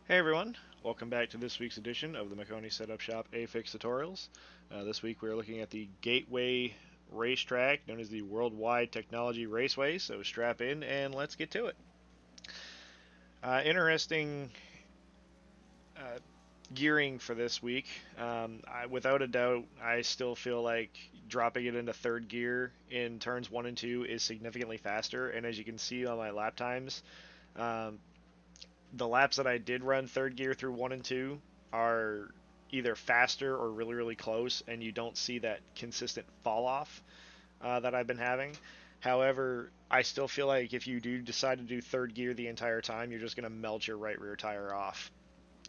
Hey everyone, welcome back to this week's edition of the Maconi Setup Shop AFix Tutorials. This week we're looking at the Gateway racetrack known as the Worldwide Technology Raceway, so strap in and let's get to it. Interesting uh, gearing for this week. Without a doubt, I still feel like dropping it into third gear in turns 1 and 2 is significantly faster, and as you can see on my lap times, um, the laps that I did run third gear through 1 and 2 are either faster or really, really close, and you don't see that consistent fall off that I've been having. However, I still feel like if you do decide to do third gear the entire time, you're just going to melt your right rear tire off.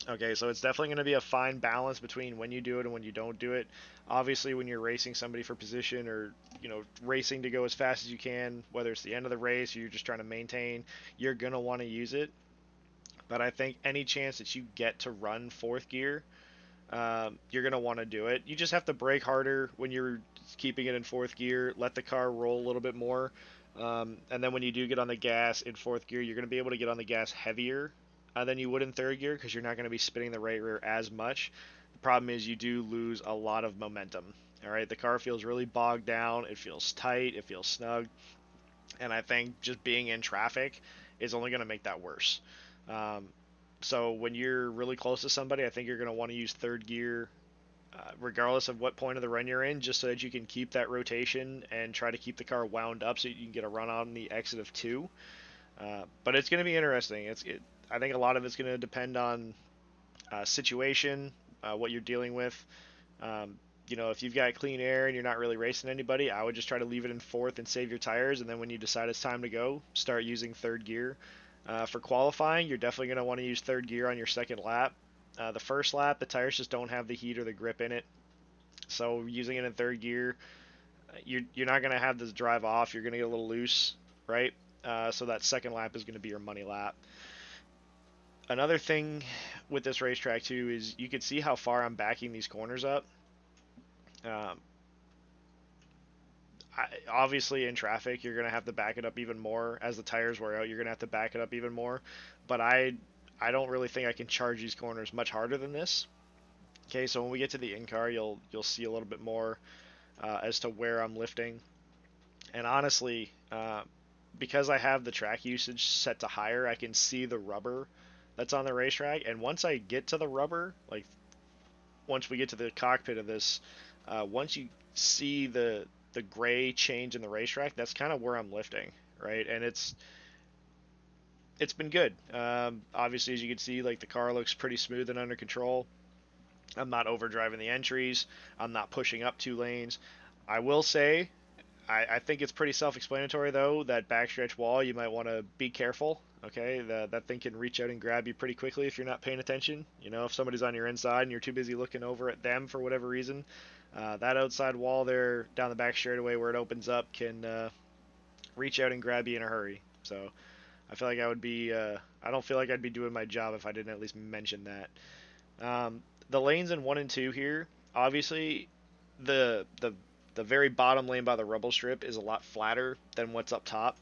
Okay, so it's definitely going to be a fine balance between when you do it and when you don't do it. Obviously, when you're racing somebody for position or racing to go as fast as you can, whether it's the end of the race or you're just trying to maintain, you're going to want to use it. But I think any chance that you get to run fourth gear, you're going to want to do it. You just have to brake harder when you're keeping it in fourth gear, let the car roll a little bit more. And then when you do get on the gas in fourth gear, you're going to be able to get on the gas heavier than you would in third gear because you're not going to be spinning the right rear as much. The problem is you do lose a lot of momentum. All right, the car feels really bogged down. It feels tight. It feels snug. And I think just being in traffic is only going to make that worse. Um, so when you're really close to somebody, I think you're going to want to use third gear, regardless of what point of the run you're in, just so that you can keep that rotation and try to keep the car wound up so you can get a run on the exit of two. But it's going to be interesting. I think a lot of it's going to depend on situation, what you're dealing with. Um, if you've got clean air and you're not really racing anybody, I would just try to leave it in fourth and save your tires. And then when you decide it's time to go, start using third gear. For qualifying, you're definitely going to want to use third gear on your second lap. The first lap, the tires just don't have the heat or the grip in it. So using it in third gear, you're not going to have this drive off. You're going to get a little loose, right? So that second lap is going to be your money lap. Another thing with this racetrack too is you can see how far I'm backing these corners up. Um, Obviously in traffic you're going to have to back it up even more as the tires wear out. You're going to have to back it up even more, but I don't really think I can charge these corners much harder than this. Okay, so when we get to the in car, you'll see a little bit more as to where I'm lifting. And honestly, because I have the track usage set to higher, I can see the rubber that's on the racetrack. And once I get to the rubber, like once we get to the cockpit of this, once you see the gray change in the racetrack, that's kind of where I'm lifting, right? And it's been good. Obviously, as you can see, like the car looks pretty smooth and under control. I'm not overdriving the entries. I'm not pushing up two lanes. I will say, I think it's pretty self-explanatory though. That backstretch wall, you might want to be careful. Okay, that thing can reach out and grab you pretty quickly if you're not paying attention. If somebody's on your inside and you're too busy looking over at them for whatever reason, that outside wall there down the back straightaway where it opens up can reach out and grab you in a hurry. So I feel like I don't feel like I'd be doing my job if I didn't at least mention that. The lanes in 1 and 2 here, obviously, the the the very bottom lane by the rubble strip is a lot flatter than what's up top.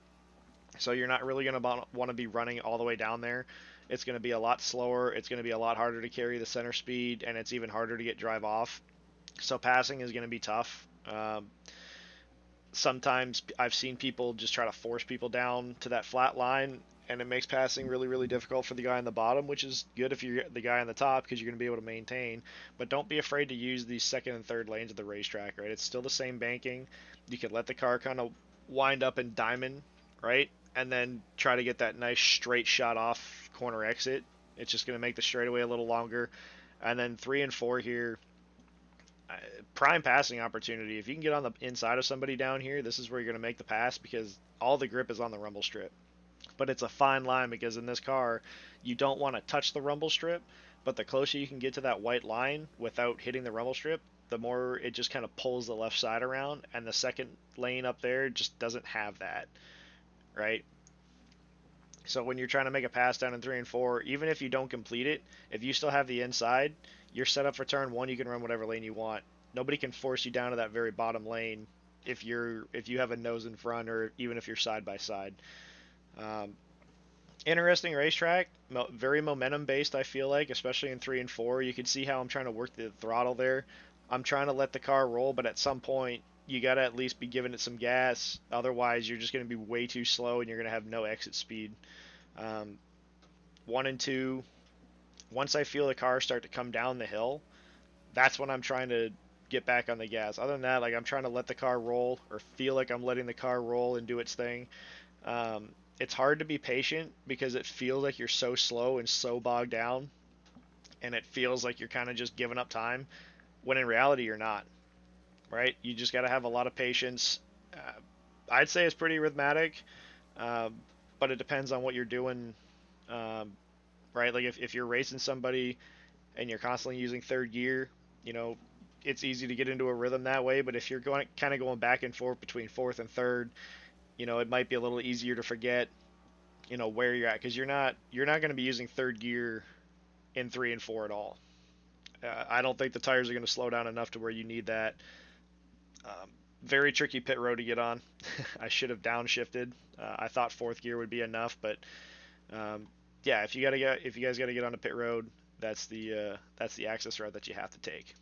So you're not really going to want to be running all the way down there. It's going to be a lot slower. It's going to be a lot harder to carry the center speed, and it's even harder to get drive off. So passing is going to be tough. Sometimes I've seen people just try to force people down to that flat line, and it makes passing really, really difficult for the guy on the bottom, which is good if you're the guy on the top because you're going to be able to maintain. But don't be afraid to use the second and third lanes of the racetrack, right? It's still the same banking. You can let the car kind of wind up in diamond, right? And then try to get that nice straight shot off corner exit. It's just going to make the straightaway a little longer. And then 3 and 4 here, prime passing opportunity. If you can get on the inside of somebody down here, this is where you're going to make the pass because all the grip is on the rumble strip. But it's a fine line because in this car, you don't want to touch the rumble strip, but the closer you can get to that white line without hitting the rumble strip, the more it just kind of pulls the left side around, and the second lane up there just doesn't have that, right? So when you're trying to make a pass down in 3 and 4, even if you don't complete it, if you still have the inside, you're set up for turn one. You can run whatever lane you want. Nobody can force you down to that very bottom lane if you have a nose in front or even if you're side by side. Um, Interesting racetrack, very momentum based. I feel like, especially in 3 and 4, you can see how I'm trying to work the throttle there. I'm trying to let the car roll, but at some point you gotta at least be giving it some gas. Otherwise, you're just gonna be way too slow, and you're gonna have no exit speed. Um, 1 and 2. Once I feel the car start to come down the hill, that's when I'm trying to get back on the gas. Other than that, like I'm trying to let the car roll or feel like I'm letting the car roll and do its thing. It's hard to be patient because it feels like you're so slow and so bogged down, and it feels like you're kind of just giving up time when in reality you're not, right? You just got to have a lot of patience. Uh, I'd say it's pretty arithmetic, um, but it depends on what you're doing, um, right? Like if you're racing somebody and you're constantly using third gear, you know, it's easy to get into a rhythm that way. But if you're going kind of going back and forth between fourth and third, it might be a little easier to forget, where you're at, because you're not going to be using third gear in 3 and 4 at all. I don't think the tires are going to slow down enough to where you need that. Um, Very tricky pit road to get on. I should have downshifted. I thought fourth gear would be enough, but um, yeah, if you guys gotta get on a pit road, that's the access route that you have to take.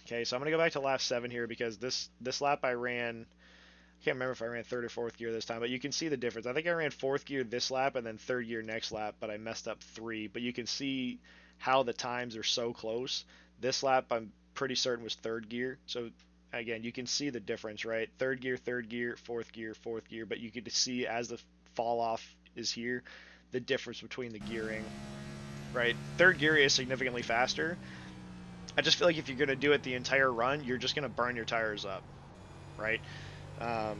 Okay, so I'm gonna go back to lap 7 here because this lap I ran. I can't remember if I ran third or fourth gear this time, but you can see the difference. I think I ran fourth gear this lap and then third gear next lap, but I messed up 3. But you can see how the times are so close. This lap I'm pretty certain was third gear. So again, you can see the difference, right? Third gear, fourth gear, but you can see as the fall off is here, the difference between the gearing, right? Third gear is significantly faster. I just feel like if you're going to do it the entire run, you're just going to burn your tires up, right? Um,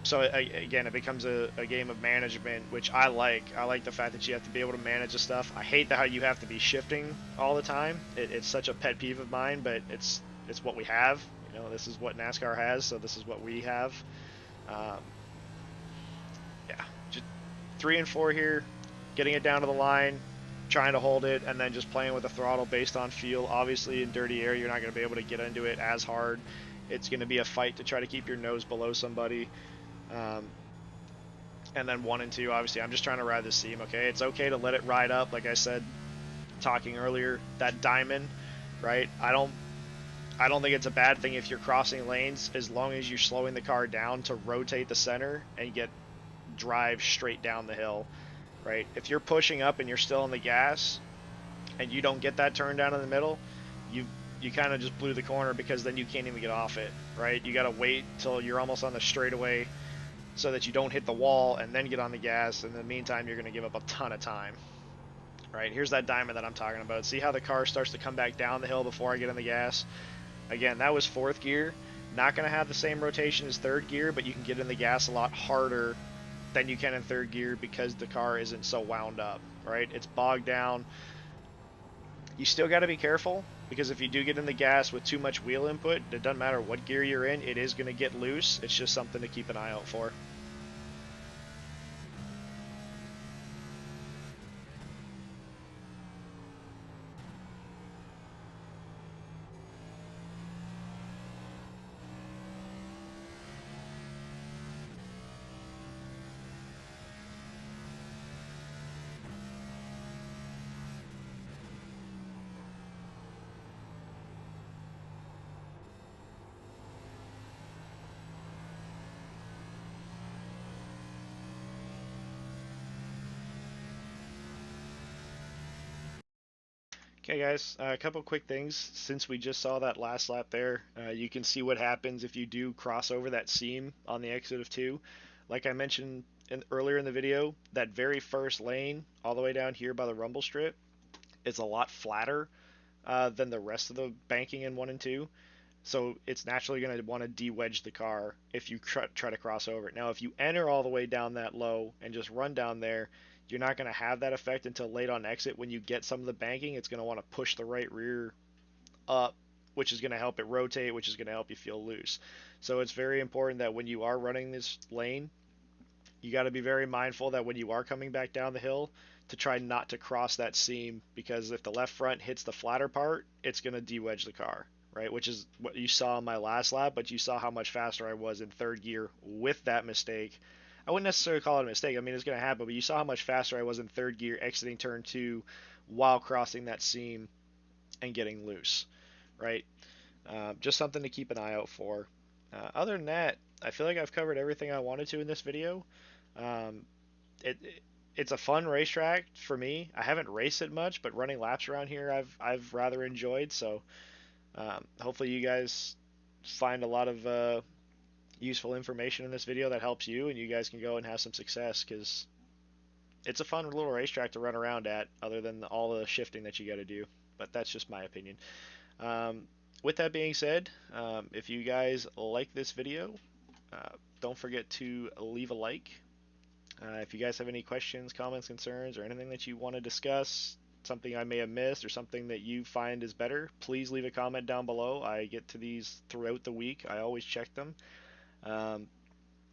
so again, it becomes a game of management, which I like. I like the fact that you have to be able to manage the stuff. I hate how you have to be shifting all the time. It's such a pet peeve of mine, but it's what we have. This is what NASCAR has, so this is what we have. Um, yeah, just 3 and 4 here, getting it down to the line, trying to hold it, and then just playing with the throttle based on feel. Obviously, in dirty air, you're not going to be able to get into it as hard. It's going to be a fight to try to keep your nose below somebody. Um, and then 1 and 2, obviously, I'm just trying to ride the seam. Okay, it's okay to let it ride up. Like I said, talking earlier, that diamond, right? I don't think it's a bad thing if you're crossing lanes as long as you're slowing the car down to rotate the center and drive straight down the hill, right? If you're pushing up and you're still on the gas and you don't get that turn down in the middle, you kind of just blew the corner because then you can't even get off it, right? You got to wait till you're almost on the straightaway so that you don't hit the wall and then get on the gas. In the meantime, you're going to give up a ton of time, right? Here's that diamond that I'm talking about. See how the car starts to come back down the hill before I get on the gas? Again, that was fourth gear. Not going to have the same rotation as third gear, but you can get in the gas a lot harder than you can in third gear because the car isn't so wound up, right? It's bogged down. You still got to be careful because if you do get in the gas with too much wheel input, it doesn't matter what gear you're in, it is going to get loose. It's just something to keep an eye out for. Okay, guys, a couple quick things. Since we just saw that last lap there, you can see what happens if you do cross over that seam on the exit of 2. Like I mentioned earlier in the video, that very first lane, all the way down here by the rumble strip, is a lot flatter than the rest of the banking in 1 and 2. So it's naturally going to want to de-wedge the car if you try to cross over it. Now, if you enter all the way down that low and just run down there, you're not going to have that effect until late on exit. When you get some of the banking, it's going to want to push the right rear up, which is going to help it rotate, which is going to help you feel loose. So it's very important that when you are running this lane, you got to be very mindful that when you are coming back down the hill, to try not to cross that seam, because if the left front hits the flatter part, it's going to de-wedge the car, right? Which is what you saw in my last lap, but you saw how much faster I was in third gear with that mistake. I wouldn't necessarily call it a mistake. I mean, it's going to happen, but you saw how much faster I was in third gear exiting turn two while crossing that seam and getting loose, right? Just something to keep an eye out for. Other than that, I feel like I've covered everything I wanted to in this video. Um, it's a fun racetrack for me. I haven't raced it much, but running laps around here I've rather enjoyed. So hopefully you guys find a lot of useful information in this video that helps you, and you guys can go and have some success because it's a fun little racetrack to run around at, other than all the shifting that you got to do. But that's just my opinion. Um, with that being said, if you guys like this video, don't forget to leave a like. If you guys have any questions, comments, concerns, or anything that you want to discuss, something I may have missed, or something that you find is better, please leave a comment down below. I get to these throughout the week. I always check them. Um,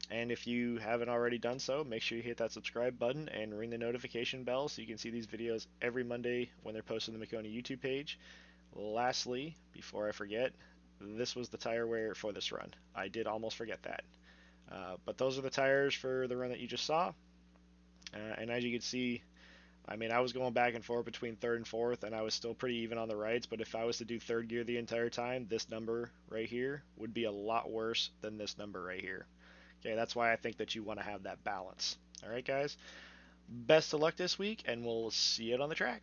and if you haven't already done so, make sure you hit that subscribe button and ring the notification bell so you can see these videos every Monday when they're posted on the Maconi YouTube page. Lastly, before I forget, this was the tire wear for this run. I did almost forget that. But those are the tires for the run that you just saw. And as you can see, I mean, I was going back and forth between third and fourth, and I was still pretty even on the rights. But if I was to do third gear the entire time, this number right here would be a lot worse than this number right here. Okay, that's why I think that you want to have that balance. All right, guys. Best of luck this week, and we'll see you on the track.